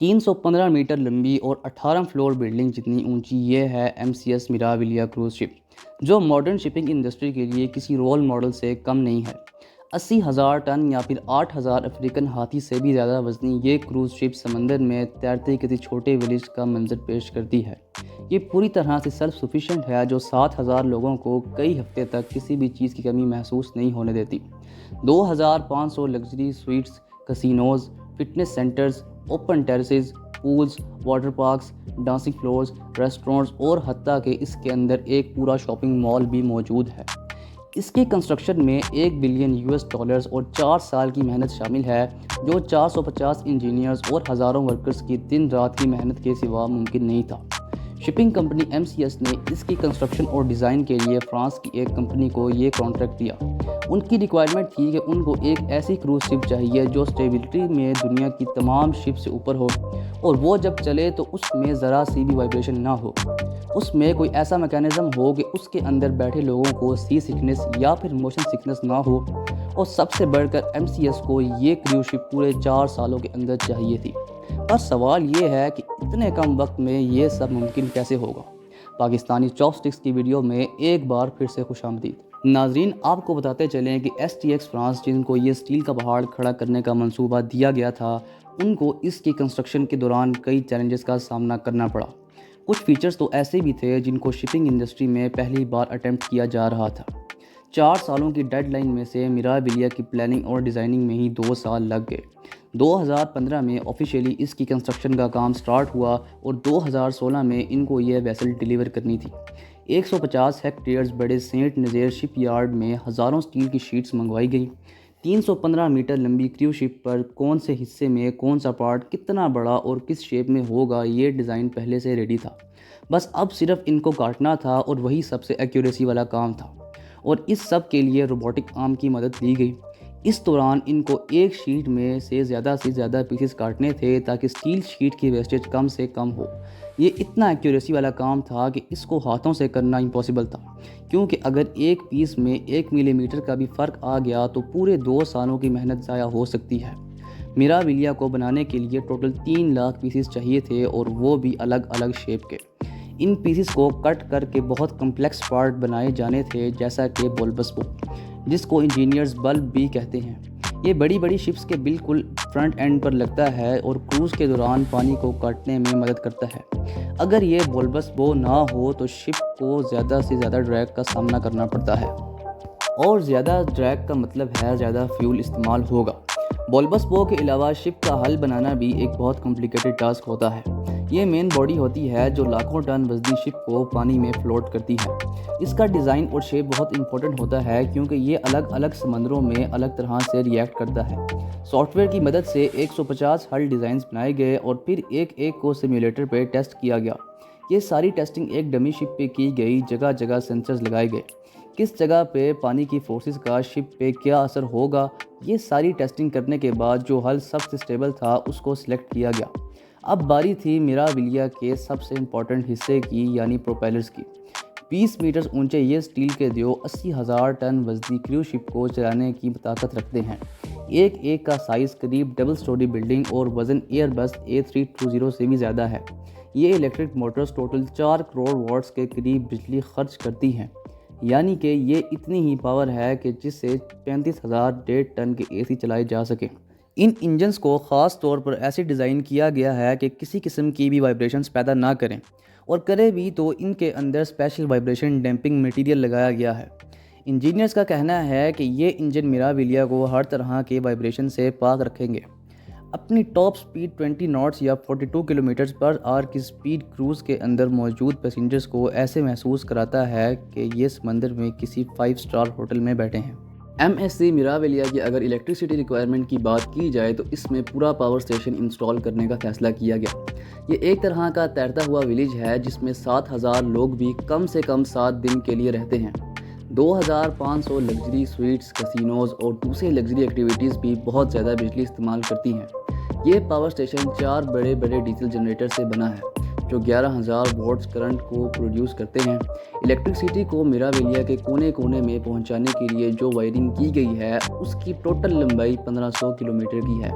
315 metre लंबी और 18 floor building जितनी ऊंची ये है MCS मिराविलिया क्रूज़ शिप, जो मॉडर्न शिपिंग इंडस्ट्री के लिए किसी रोल मॉडल से कम नहीं है। 80,000 टन या फिर 8,000 अफ्रीकन हाथी से भी ज़्यादा वजनी ये क्रूज़ शिप समंदर में तैरते किसी छोटे विलेज का मंजर पेश करती है। ये पूरी तरह से सेल्फ सफिशेंट है, जो 7,000 लोगों को कई हफ्ते तक किसी भी चीज़ की कमी महसूस नहीं होने देती। 2,500 luxury suites, casinos, fitness centres, open terraces, pools, water parks, dancing floors, restaurants और हत्ता कि इसके अंदर एक पूरा शॉपिंग मॉल भी मौजूद है। इसके कंस्ट्रक्शन में $1 बिलियन और 4 साल की मेहनत शामिल है, जो 450 इंजीनियर्स और हज़ारों वर्कर्स की दिन रात की मेहनत के सिवा मुमकिन नहीं था। शिपिंग कंपनी MCS ने इसकी कंस्ट्रक्शन और डिज़ाइन के लिए फ्रांस की एक कंपनी को ये कॉन्ट्रैक्ट दिया। उनकी रिक्वायरमेंट थी कि उनको एक ऐसी क्रूज़ शिप चाहिए जो स्टेबिलिटी में दुनिया की तमाम शिप से ऊपर हो, और वो जब चले तो उसमें ज़रा सी भी वाइब्रेशन ना हो। उसमें कोई ऐसा मैकेनिज़्म हो कि उसके अंदर बैठे लोगों को सी सिकनेस या फिर मोशन सिकनेस ना हो। और सबसे बढ़कर MCS को ये क्रूज़ शिप पूरे 4 सालों के अंदर चाहिए थी। पर सवाल ये है कि इतने कम वक्त में ये सब मुमकिन कैसे होगा। पाकिस्तानी चॉपस्टिक्स की वीडियो में एक बार फिर से खुशामदीद। नाजरीन, आपको बताते चलें कि STX फ्रांस, जिनको ये स्टील का पहाड़ खड़ा करने का मंसूबा दिया गया था, उनको इसकी कंस्ट्रक्शन के दौरान कई चैलेंजेस का सामना करना पड़ा। कुछ फीचर्स तो ऐसे भी थे जिनको शिपिंग इंडस्ट्री में पहली बार अटेम्प्ट किया जा रहा था। 4 सालों की डेडलाइन में से मिराविलिया की प्लानिंग और डिज़ाइनिंग में ही 2 साल लग गए। 2015 में ऑफिशियली इसकी कंस्ट्रक्शन का काम स्टार्ट हुआ और 2016 में इनको यह वेसल डिलीवर करनी थी। 150 हेक्टेयर्स बड़े सेंट नज़ेर शिप यार्ड में हज़ारों स्टील की शीट्स मंगवाई गई। 315 मीटर लंबी क्रू शिप पर कौन से हिस्से में कौन सा पार्ट कितना बड़ा और किस शेप में होगा, ये डिज़ाइन पहले से रेडी था। बस अब सिर्फ इनको काटना था और वही सबसे एक्यूरेसी वाला काम था। और इस सब के लिए रोबोटिक आर्म की मदद ली गई। इस दौरान इनको एक शीट में से ज़्यादा पीसेस काटने थे ताकि स्टील शीट की वेस्टेज कम से कम हो। ये इतना एक्यूरेसी वाला काम था कि इसको हाथों से करना इम्पॉसिबल था, क्योंकि अगर एक पीस में 1 मिलीमीटर का भी फ़र्क आ गया तो पूरे 2 सालों की मेहनत ज़ाया हो सकती है। मिराविलिया को बनाने के लिए टोटल 3 लाख पीसेस चाहिए थे, और वो भी अलग अलग शेप के। इन पीसेस को कट करके बहुत कम्प्लेक्स पार्ट बनाए जाने थे, जैसा कि बुल्बस बो, जिसको इंजीनियर्स बल्ब भी कहते हैं। ये बड़ी बड़ी शिप्स के बिल्कुल फ्रंट एंड पर लगता है और क्रूज़ के दौरान पानी को काटने में मदद करता है। अगर ये बुल्बस बो ना हो तो शिप को ज़्यादा से ज़्यादा ड्रैग का सामना करना पड़ता है, और ज़्यादा ड्रैग का मतलब है ज़्यादा फ्यूल इस्तेमाल होगा। बुल्बस बो के अलावा शिप का हल बनाना भी एक बहुत कॉम्प्लिकेटेड टास्क होता है। ये मेन बॉडी होती है जो लाखों टन वजनी शिप को पानी में फ्लोट करती है। इसका डिज़ाइन और शेप बहुत इंपॉर्टेंट होता है, क्योंकि ये अलग अलग समंदरों में अलग तरह से रिएक्ट करता है। सॉफ्टवेयर की मदद से 150 हल डिज़ाइंस बनाए गए और फिर एक एक को सिम्युलेटर पर टेस्ट किया गया। ये सारी टेस्टिंग एक डमी शिप पे की गई। जगह जगह सेंसर्स लगाए गए। किस जगह पे पानी की फोर्सेस का शिप पे क्या असर होगा, ये सारी टेस्टिंग करने के बाद जो हल सबसे स्टेबल था उसको सिलेक्ट किया गया। अब बारी थी मिराविलिया के सबसे इम्पॉर्टेंट हिस्से की, यानी प्रोपेलर्स की। 20 मीटर ऊंचे ये स्टील के दियो 80,000 टन वजनी क्रू शिप को चलाने की ताकत रखते हैं। एक एक का साइज़ करीब डबल स्टोरी बिल्डिंग और वज़न एयरबस A320 से भी ज़्यादा है। ये electric motors total 4 crore watts के करीब बिजली खर्च करती हैं, यानी कि ये इतनी ही पावर है कि जिससे 35,000 टन के AC चलाए जा सकें। इन इंजन्स को ख़ास तौर पर ऐसे डिज़ाइन किया गया है कि किसी किस्म की भी वाइब्रेशंस पैदा ना करें, और करे भी तो इनके अंदर स्पेशल वाइब्रेशन डैम्पिंग मटेरियल लगाया गया है। इंजीनियर्स का कहना है कि ये इंजन मिराविलिया को हर तरह के वाइब्रेशन से पाक रखेंगे। अपनी टॉप स्पीड 20 नॉट्स या 42 किलोमीटर पर आवर की स्पीड क्रूज़ के अंदर मौजूद पैसेंजर्स को ऐसे महसूस कराता है कि ये समंदर में किसी 5 स्टार होटल में बैठे हैं। MSC मिराविलिया की अगर इलेक्ट्रिसिटी रिक्वायरमेंट की बात की जाए तो इसमें पूरा पावर स्टेशन इंस्टॉल करने का फैसला किया गया। ये एक तरह का तैरता हुआ विलेज है जिसमें 7,000 लोग भी कम से कम 7 दिन के लिए रहते हैं। 2,500 लग्जरी स्वीट्स, कसिनोज़ और दूसरी लग्जरी एक्टिविटीज़ भी बहुत ज़्यादा बिजली इस्तेमाल करती हैं। ये पावर स्टेशन 4 बड़े बड़े डीजल जनरेटर से बना है, جو 11,000 واٹس کرنٹ کو پروڈیوس کرتے ہیں۔ الیکٹرسٹی کو میراویلیا کے کونے کونے میں پہنچانے کے لیے جو وائرنگ کی گئی ہے اس کی ٹوٹل لمبائی 1500 کلومیٹر کی ہے۔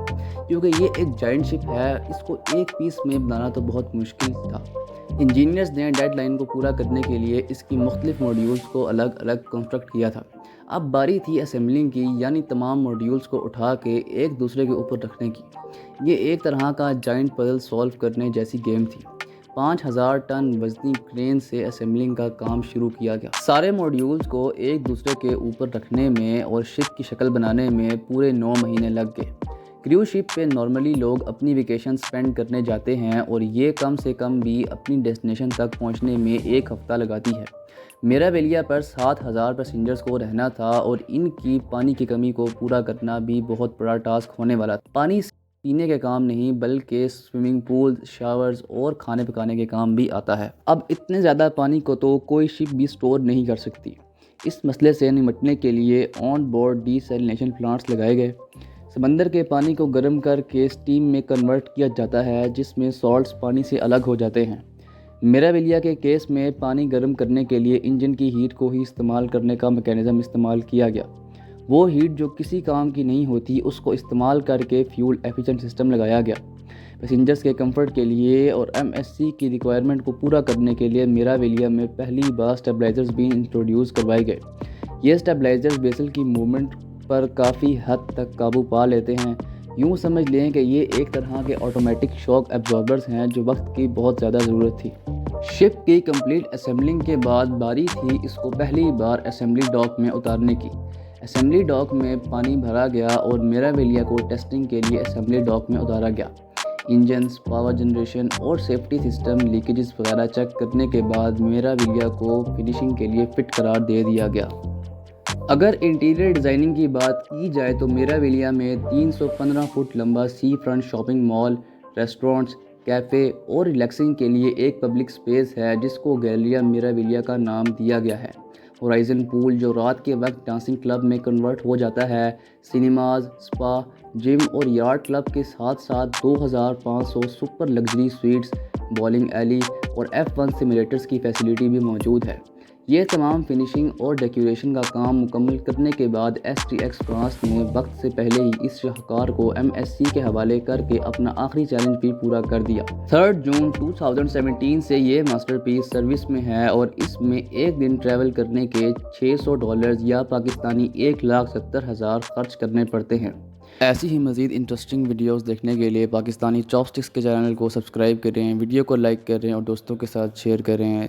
کیونکہ یہ ایک جائنٹ شپ ہے، اس کو ایک پیس میں بنانا تو بہت مشکل تھا۔ انجینئرز نے ڈیڈ لائن کو پورا کرنے کے لیے اس کی مختلف ماڈیولز کو الگ الگ کنسٹرکٹ کیا تھا۔ اب باری تھی اسمبلنگ کی، یعنی تمام ماڈیولز کو اٹھا کے ایک دوسرے کے اوپر رکھنے کی۔ یہ ایک طرح کا جائنٹ پزل سولو کرنے جیسی گیم تھی۔ 5,000 ٹن وزنی کرین سے اسمبلنگ کا کام شروع کیا گیا۔ سارے ماڈیولز کو ایک دوسرے کے اوپر رکھنے میں اور شپ کی شکل بنانے میں پورے 9 مہینے لگ گئے۔ کریوز شپ پہ نارملی لوگ اپنی ویکیشن سپینڈ کرنے جاتے ہیں اور یہ کم سے کم بھی اپنی ڈیسٹینیشن تک پہنچنے میں 1 ہفتہ لگاتی ہے۔ میراویلیا پر 7,000 پیسنجرز کو رہنا تھا اور ان کی پانی کی کمی کو پورا کرنا بھی بہت بڑا ٹاسک ہونے والا تھا۔ پانی پینے کے کام نہیں بلکہ سوئمنگ پول، شاورز اور کھانے پکانے کے کام بھی آتا ہے۔ اب اتنے زیادہ پانی کو تو کوئی شپ بھی سٹور نہیں کر سکتی۔ اس مسئلے سے نمٹنے کے لیے on board D salination plants لگائے گئے۔ سمندر کے پانی کو گرم کر کے اسٹیم میں کنورٹ کیا جاتا ہے، جس میں سالٹس پانی سے الگ ہو جاتے ہیں۔ میراویلیا کے کیس میں پانی گرم کرنے کے لیے انجن کی ہیٹ کو ہی استعمال کرنے کا میکینزم استعمال کیا گیا۔ وہ ہیٹ جو کسی کام کی نہیں ہوتی اس کو استعمال کر کے فیول ایفیشنٹ سسٹم لگایا گیا۔ پیسنجرز کے کمفرٹ کے لیے اور MSC کی ریکوائرمنٹ کو پورا کرنے کے لیے میراویلیا میں پہلی بار سٹیبلائزرز بھی انٹروڈیوس کروائے گئے۔ یہ سٹیبلائزرز ویسل کی موومنٹ پر کافی حد تک قابو پا لیتے ہیں۔ یوں سمجھ لیں کہ یہ ایک طرح کے آٹومیٹک شاک ایبزاربرز ہیں جو وقت کی بہت زیادہ ضرورت تھی۔ شپ کی کمپلیٹ اسمبلنگ کے بعد باری تھی اس کو پہلی بار اسمبلی ڈاک میں اتارنے کی۔ اسمبلی ڈاک میں پانی بھرا گیا اور میراویلیا کو ٹیسٹنگ کے لیے اسمبلی ڈاک میں اتارا گیا۔ انجنز، پاور جنریشن اور سیفٹی سسٹم لیکیجز وغیرہ چیک کرنے کے بعد میراویلیا کو فنیشنگ کے لیے فٹ قرار دے دیا گیا۔ اگر انٹیریئر ڈیزائننگ کی بات کی جائے تو میراویلیا میں 315 فٹ لمبا sea front shopping mall, restaurants, cafe اور ریلیکسنگ کے لیے ایک پبلک سپیس ہے جس کو گیلریا میراویلیا کا نام دیا گیا ہے۔ ہورائزن پول جو رات کے وقت ڈانسنگ کلب میں کنورٹ ہو جاتا ہے۔ سینماز، سپا، جم اور یارڈ کلب کے ساتھ ساتھ 2,500 سپر لگژری سویٹس، بولنگ ایلی اور F1 سیمولیٹرز کی فیسلٹی بھی موجود ہے۔ یہ تمام فنیشنگ اور ڈیکوریشن کا کام مکمل کرنے کے بعد STX فرانس نے وقت سے پہلے ہی اس شاہکار کو MSC کے حوالے کر کے اپنا آخری چیلنج بھی پورا کر دیا۔ 3 جون 2017 سے یہ ماسٹر پیس سروس میں ہے اور اس میں ایک دن ٹریول کرنے کے $600 یا پاکستانی 1,70,000 خرچ کرنے پڑتے ہیں۔ ایسی ہی مزید انٹرسٹنگ ویڈیوز دیکھنے کے لیے پاکستانی چاپسٹکس کے چینل کو سبسکرائب کریں، ویڈیو کو لائک کریں اور دوستوں کے ساتھ شیئر کریں۔